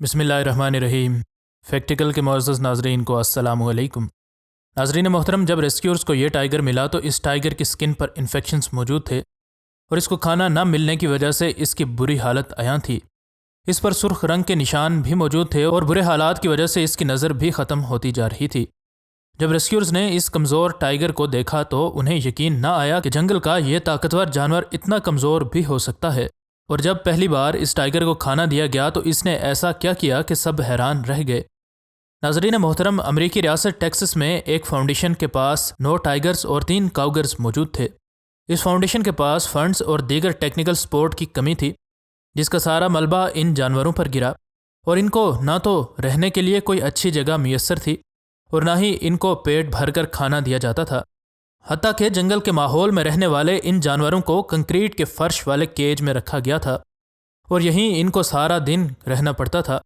बिस्मिल्लाहिर्रहमानिर्रहीम। फैक्टिकल के मुअज़्ज़ज़ नाज़रीन को अस्सलामु अलैकुम। नाज़रीन मोहतरम, जब रेस्क्यूअर्स को ये टाइगर मिला तो इस टाइगर की स्किन पर इन्फेक्शंस मौजूद थे और इसको खाना न मिलने की वजह से इसकी बुरी हालत आया थी। इस पर सुर्ख रंग के निशान भी मौजूद थे और बुरे हालात की वजह से इसकी नज़र भी ख़त्म होती जा रही थी। जब रेस्क्यूअर्स ने इस कमज़ोर टाइगर को देखा तो उन्हें यकीन न आया कि जंगल का ये ताकतवर जानवर इतना कमज़ोर भी हो सकता है। और जब पहली बार इस टाइगर को खाना दिया गया तो इसने ऐसा क्या किया कि सब हैरान रह गए। नाज़रीन मोहतरम, अमरीकी रियासत टेक्सास में एक फाउंडेशन के पास 9 टाइगर्स और 3 काउगर्स मौजूद थे। इस फाउंडेशन के पास फंड्स और दीगर टेक्निकल सपोर्ट की कमी थी, जिसका सारा मलबा इन जानवरों पर गिरा और इनको ना तो रहने के लिए कोई अच्छी जगह मैसर थी और ना ही इनको पेट भरकर खाना दिया जाता था। हत्ता कि जंगल के माहौल में रहने वाले इन जानवरों को कंक्रीट के फर्श वाले केज में रखा गया था और यहीं इनको सारा दिन रहना पड़ता था।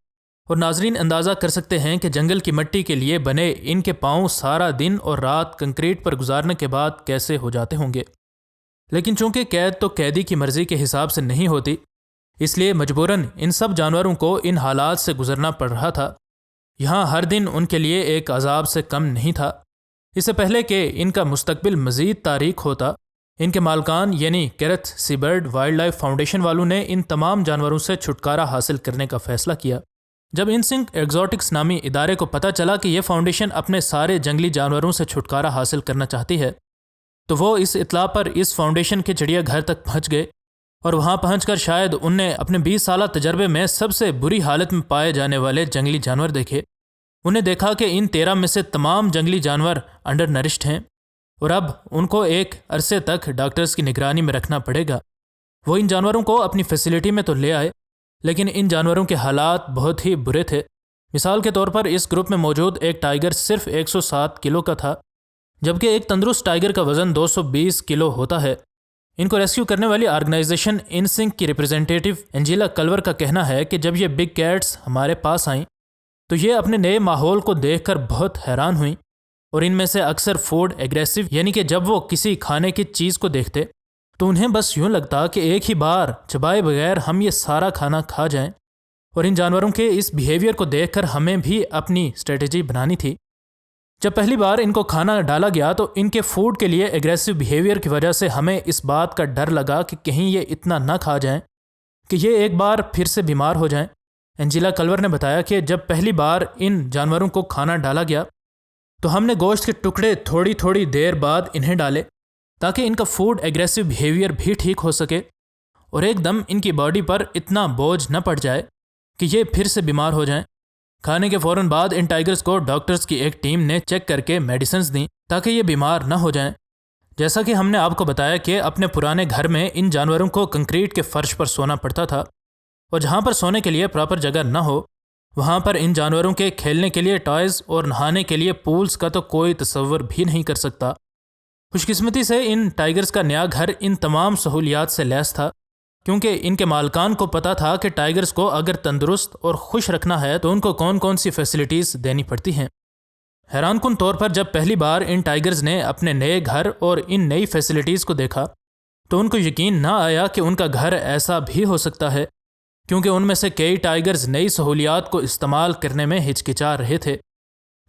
और नाजरीन अंदाज़ा कर सकते हैं कि जंगल की मिट्टी के लिए बने इनके पाँव सारा दिन और रात कंक्रीट पर गुजारने के बाद कैसे हो जाते होंगे। लेकिन चूंकि कैद तो कैदी की मर्ज़ी के हिसाब से नहीं होती, इसलिए मजबूरन इन सब जानवरों को इन हालात से गुजरना पड़ रहा था। यहाँ हर दिन उनके लिए एक अजाब से कम नहीं था। इससे पहले कि इनका मुस्तकबिल मज़ीद तारीख होता, इनके मालकान यानी केरेथ सीबर्ड वाइल्ड लाइफ फाउंडेशन वालों ने इन तमाम जानवरों से छुटकारा हासिल करने का फ़ैसला किया। जब इनसिंक एग्जॉटिक्स नामी इदारे को पता चला कि यह फाउंडेशन अपने सारे जंगली जानवरों से छुटकारा हासिल करना चाहती है, तो वो इस इत्ला पर इस फाउंडेशन के चिड़ियाघर तक पहुँच गए और वहाँ पहुँचकर शायद उनने अपने 20 साल तजर्बे में सबसे बुरी हालत में पाए जाने वाले जंगली जानवर देखे। उन्हें देखा कि इन 13 में से तमाम जंगली जानवर अंडर नरिश्ड हैं और अब उनको एक अरसे तक डॉक्टर्स की निगरानी में रखना पड़ेगा। वो इन जानवरों को अपनी फैसिलिटी में तो ले आए, लेकिन इन जानवरों के हालात बहुत ही बुरे थे। मिसाल के तौर पर इस ग्रुप में मौजूद एक टाइगर सिर्फ 107 किलो का था, जबकि एक तंदुरुस्त टाइगर का वज़न 220 किलो होता है। इनको रेस्क्यू करने वाली ऑर्गेनाइजेशन इनसिंक की रिप्रेजेंटेटिव एंजेला कल्वर का कहना है कि जब ये बिग कैट्स हमारे पास आईं तो ये अपने नए माहौल को देखकर बहुत हैरान हुई और इनमें से अक्सर फूड एग्रेसिव, यानी कि जब वो किसी खाने की चीज़ को देखते तो उन्हें बस यूँ लगता कि एक ही बार चबाए बगैर हम ये सारा खाना खा जाएं। और इन जानवरों के इस बिहेवियर को देखकर हमें भी अपनी स्ट्रेटजी बनानी थी। जब पहली बार इनको खाना डाला गया तो इनके फूड के लिए एग्रेसिव बिहेवियर की वजह से हमें इस बात का डर लगा कि कहीं ये इतना ना खा जाएं कि ये एक बार फिर से बीमार हो जाएं। एंजेला कल्वर ने बताया कि जब पहली बार इन जानवरों को खाना डाला गया तो हमने गोश्त के टुकड़े थोड़ी थोड़ी देर बाद इन्हें डाले ताकि इनका फूड एग्रेसिव बिहेवियर भी ठीक हो सके और एकदम इनकी बॉडी पर इतना बोझ न पड़ जाए कि ये फिर से बीमार हो जाएं। खाने के फ़ौरन बाद इन टाइगर्स को डॉक्टर्स की एक टीम ने चेक करके मेडिसिन्स दी ताकि ये बीमार न हो जाएं। जैसा कि हमने आपको बताया कि अपने पुराने घर में इन जानवरों को कंक्रीट के फर्श पर सोना पड़ता था और जहाँ पर सोने के लिए प्रॉपर जगह न हो, वहाँ पर इन जानवरों के खेलने के लिए टॉयज़ और नहाने के लिए पूल्स का तो कोई तसव्वुर भी नहीं कर सकता। खुशकिस्मती से इन टाइगर्स का नया घर इन तमाम सहूलियात से लैस था, क्योंकि इनके मालकान को पता था कि टाइगर्स को अगर तंदुरुस्त और खुश रखना है तो उनको कौन कौन सी फैसिलिटीज़ देनी पड़ती हैं। हैरानकुन तौर पर जब पहली बार इन टाइगर्स ने अपने नए घर और इन नई फैसिलिटीज़ को देखा तो उनको यकीन ना आया कि उनका घर ऐसा भी हो सकता है, क्योंकि उनमें से कई टाइगर्स नई सहूलियात को इस्तेमाल करने में हिचकिचा रहे थे।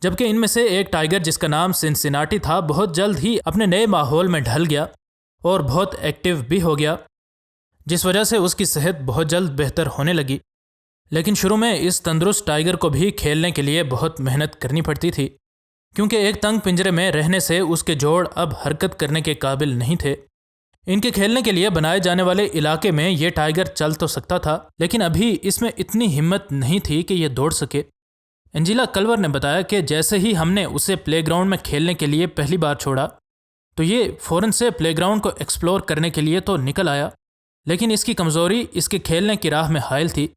जबकि इनमें से एक टाइगर जिसका नाम सिनसिनाटी था बहुत जल्द ही अपने नए माहौल में ढल गया और बहुत एक्टिव भी हो गया, जिस वजह से उसकी सेहत बहुत जल्द बेहतर होने लगी। लेकिन शुरू में इस तंदुरुस्त टाइगर को भी खेलने के लिए बहुत मेहनत करनी पड़ती थी, क्योंकि एक तंग पिंजरे में रहने से उसके जोड़ अब हरकत करने के काबिल नहीं थे। इनके खेलने के लिए बनाए जाने वाले इलाके में ये टाइगर चल तो सकता था, लेकिन अभी इसमें इतनी हिम्मत नहीं थी कि ये दौड़ सके। एंजेला कल्वर ने बताया कि जैसे ही हमने उसे प्लेग्राउंड में खेलने के लिए पहली बार छोड़ा तो ये फ़ौरन से प्लेग्राउंड को एक्सप्लोर करने के लिए तो निकल आया, लेकिन इसकी कमज़ोरी इसके खेलने की राह में हायल थी।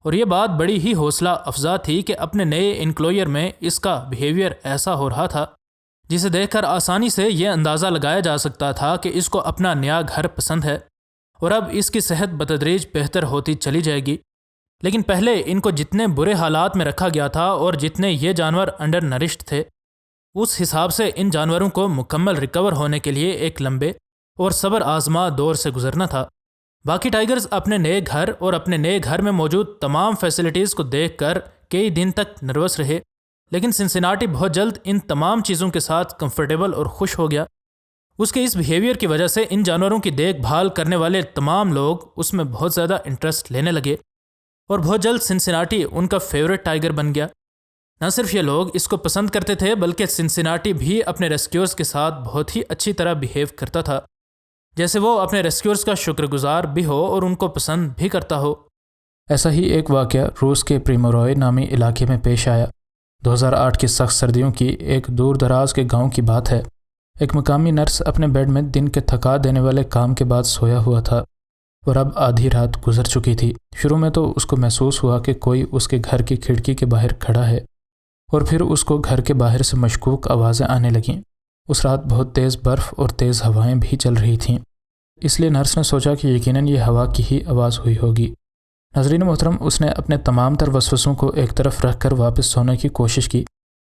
और ये बात बड़ी ही हौसला अफजा थी कि अपने नए इनक्लोयर में इसका बिहेवियर ऐसा हो रहा था जिसे देखकर आसानी से यह अंदाज़ा लगाया जा सकता था कि इसको अपना नया घर पसंद है और अब इसकी सेहत बतदरीज बेहतर होती चली जाएगी। लेकिन पहले इनको जितने बुरे हालात में रखा गया था और जितने ये जानवर अंडर नरिश्ड थे, उस हिसाब से इन जानवरों को मुकम्मल रिकवर होने के लिए एक लंबे और सब्र आजमा दौर से गुजरना था। باقی ٹائگرز اپنے نئے گھر اور اپنے نئے گھر میں موجود تمام فیسلٹیز کو دیکھ کر کئی دن تک نروس رہے، لیکن سنسناٹی بہت جلد ان تمام چیزوں کے ساتھ کمفرٹیبل اور خوش ہو گیا۔ اس کے اس بیہیویئر کی وجہ سے ان جانوروں کی دیکھ بھال کرنے والے تمام لوگ اس میں بہت زیادہ انٹرسٹ لینے لگے، اور بہت جلد سنسناٹی ان کا فیورٹ ٹائگر بن گیا۔ نہ صرف یہ لوگ اس کو پسند کرتے تھے، بلکہ سنسناٹی بھی اپنے ریسکیورز کے ساتھ بہت ہی اچھی طرح بیہیو کرتا تھا، جیسے وہ اپنے ریسکیورز کا شکر گزار بھی ہو اور ان کو پسند بھی کرتا ہو۔ ایسا ہی ایک واقعہ روس کے پریموروئے نامی علاقے میں پیش آیا۔ 2008 کی سخت سردیوں کی ایک دور دراز کے گاؤں کی بات ہے۔ ایک مقامی نرس اپنے بیڈ میں دن کے تھکا دینے والے کام کے بعد سویا ہوا تھا، اور اب آدھی رات گزر چکی تھی۔ شروع میں تو اس کو محسوس ہوا کہ کوئی اس کے گھر کی کھڑکی کے باہر کھڑا ہے، اور پھر اس کو گھر کے باہر سے مشکوک آوازیں آنے لگیں۔ اس رات بہت تیز برف اور تیز ہوائیں بھی چل رہی تھیں، اس لیے نرس نے سوچا کہ یقیناً یہ ہوا کی ہی آواز ہوئی ہوگی۔ ناظرین محترم، اس نے اپنے تمام تر وسوسوں کو ایک طرف رکھ کر واپس سونے کی کوشش کی،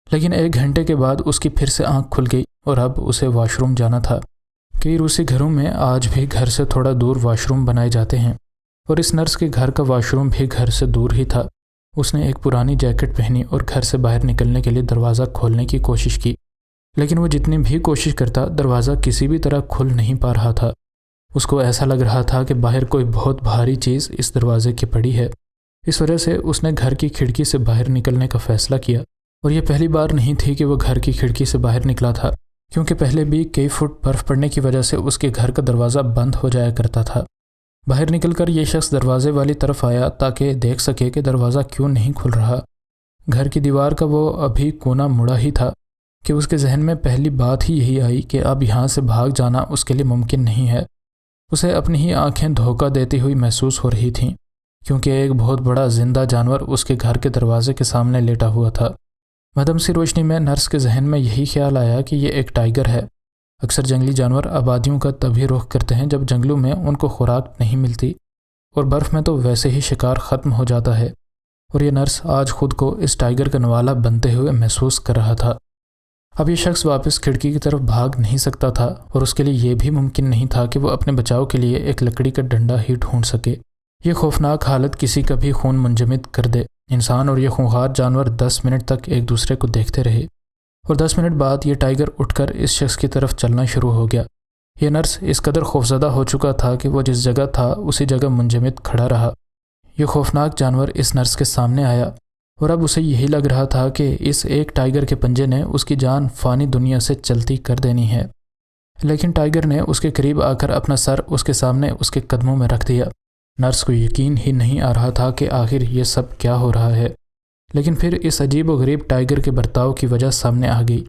لیکن 1 گھنٹے کے بعد اس کی پھر سے آنکھ کھل گئی اور اب اسے واش روم جانا تھا۔ کئی روسی گھروں میں آج بھی گھر سے تھوڑا دور واش روم بنائے جاتے ہیں، اور اس نرس کے گھر کا واش روم بھی گھر سے دور ہی تھا۔ اس نے ایک پرانی جیکٹ پہنی اور گھر سے باہر نکلنے کے لیے دروازہ کھولنے کی کوشش کی، لیکن وہ جتنی بھی کوشش کرتا دروازہ کسی بھی طرح کھل نہیں پا رہا تھا۔ اس کو ایسا لگ رہا تھا کہ باہر کوئی بہت بھاری چیز اس دروازے کی پڑی ہے۔ اس وجہ سے اس نے گھر کی کھڑکی سے باہر نکلنے کا فیصلہ کیا، اور یہ پہلی بار نہیں تھی کہ وہ گھر کی کھڑکی سے باہر نکلا تھا، کیونکہ پہلے بھی کئی فٹ برف پڑنے کی وجہ سے اس کے گھر کا دروازہ بند ہو جایا کرتا تھا۔ باہر نکل کر یہ شخص دروازے والی طرف آیا تاکہ دیکھ سکے کہ دروازہ کیوں نہیں کھل رہا۔ گھر کی دیوار کا وہ ابھی کونا مڑا ہی تھا کہ اس کے ذہن میں پہلی بات ہی یہی آئی کہ اب یہاں سے بھاگ جانا اس کے لیے ممکن نہیں ہے۔ اسے اپنی ہی آنکھیں دھوکہ دیتی ہوئی محسوس ہو رہی تھیں، کیونکہ ایک بہت بڑا زندہ جانور اس کے گھر کے دروازے کے سامنے لیٹا ہوا تھا۔ مدھم سی روشنی میں نرس کے ذہن میں یہی خیال آیا کہ یہ ایک ٹائگر ہے۔ اکثر جنگلی جانور آبادیوں کا تبھی رخ کرتے ہیں جب جنگلوں میں ان کو خوراک نہیں ملتی، اور برف میں تو ویسے ہی شکار ختم ہو جاتا ہے، اور یہ نرس آج خود کو اس ٹائگر کا نوالا بنتے ہوئے محسوس کر رہا تھا۔ اب یہ شخص واپس کھڑکی کی طرف بھاگ نہیں سکتا تھا، اور اس کے لیے یہ بھی ممکن نہیں تھا کہ وہ اپنے بچاؤ کے لیے ایک لکڑی کا ڈنڈا ہی ڈھونڈ سکے۔ یہ خوفناک حالت کسی کا بھی خون منجمد کر دے۔ انسان اور یہ خونخوار جانور 10 منٹ تک ایک دوسرے کو دیکھتے رہے، اور 10 منٹ بعد یہ ٹائگر اٹھ کر اس شخص کی طرف چلنا شروع ہو گیا۔ یہ نرس اس قدر خوفزدہ ہو چکا تھا کہ وہ جس جگہ تھا اسی جگہ منجمد کھڑا رہا۔ یہ خوفناک جانور اس نرس کے سامنے آیا، اور اب اسے یہی لگ رہا تھا کہ اس ایک ٹائگر کے پنجے نے اس کی جان فانی دنیا سے چلتی کر دینی ہے۔ لیکن ٹائگر نے اس کے قریب آ کر اپنا سر اس کے سامنے اس کے قدموں میں رکھ دیا۔ نرس کو یقین ہی نہیں آ رہا تھا کہ آخر یہ سب کیا ہو رہا ہے، لیکن پھر اس عجیب و غریب ٹائگر کے برتاؤ کی وجہ سامنے آ گئی۔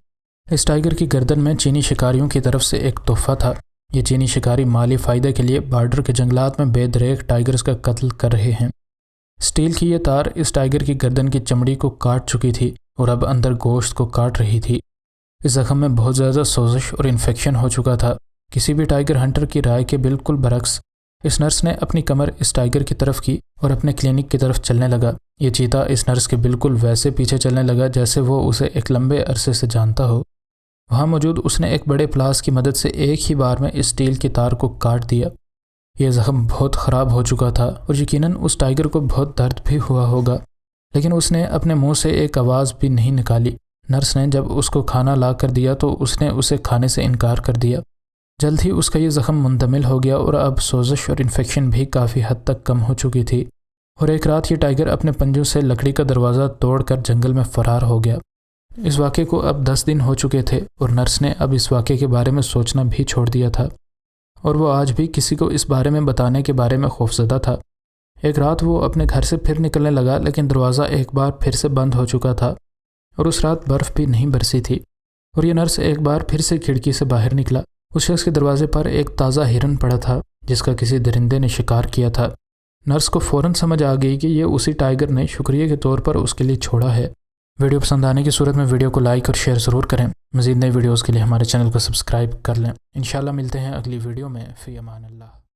اس ٹائگر کی گردن میں چینی شکاریوں کی طرف سے ایک تحفہ تھا۔ یہ چینی شکاری مالی فائدے کے لیے بارڈر کے جنگلات میں بے دریغ ٹائگرز کا قتل کر رہے ہیں۔ سٹیل کی یہ تار اس ٹائگر کی گردن کی چمڑی کو کاٹ چکی تھی، اور اب اندر گوشت کو کاٹ رہی تھی۔ اس زخم میں بہت زیادہ سوزش اور انفیکشن ہو چکا تھا۔ کسی بھی ٹائگر ہنٹر کی رائے کے بالکل برعکس اس نرس نے اپنی کمر اس ٹائگر کی طرف کی اور اپنے کلینک کی طرف چلنے لگا۔ یہ چیتا اس نرس کے بالکل ویسے پیچھے چلنے لگا جیسے وہ اسے ایک لمبے عرصے سے جانتا ہو۔ وہاں موجود اس نے ایک بڑے پلاس کی مدد سے ایک ہی بار میں اس سٹیل کی تار کو کاٹ دیا۔ یہ زخم بہت خراب ہو چکا تھا، اور یقیناً اس ٹائگر کو بہت درد بھی ہوا ہوگا، لیکن اس نے اپنے منہ سے ایک آواز بھی نہیں نکالی۔ نرس نے جب اس کو کھانا لا کر دیا تو اس نے اسے کھانے سے انکار کر دیا۔ جلد ہی اس کا یہ زخم منتمل ہو گیا، اور اب سوزش اور انفیکشن بھی کافی حد تک کم ہو چکی تھی، اور ایک رات یہ ٹائگر اپنے پنجوں سے لکڑی کا دروازہ توڑ کر جنگل میں فرار ہو گیا۔ اس واقعے کو اب 10 دن ہو چکے تھے، اور نرس نے اب اس واقعے کے بارے میں سوچنا بھی چھوڑ دیا تھا، اور وہ آج بھی کسی کو اس بارے میں بتانے کے بارے میں خوفزدہ تھا۔ ایک رات وہ اپنے گھر سے پھر نکلنے لگا، لیکن دروازہ ایک بار پھر سے بند ہو چکا تھا، اور اس رات برف بھی نہیں برسی تھی، اور یہ نرس ایک بار پھر سے کھڑکی سے باہر نکلا۔ اس شخص کے دروازے پر ایک تازہ ہرن پڑا تھا جس کا کسی درندے نے شکار کیا تھا۔ نرس کو فوراً سمجھ آ گئی کہ یہ اسی ٹائگر نے شکریہ کے طور پر اس کے لیے چھوڑا ہے۔ ویڈیو پسند آنے کی صورت میں ویڈیو کو لائک اور شیئر ضرور کریں۔ مزید نئے ویڈیوز کے لیے ہمارے چینل کو سبسکرائب کر لیں۔ انشاءاللہ ملتے ہیں اگلی ویڈیو میں۔ فی امان اللہ۔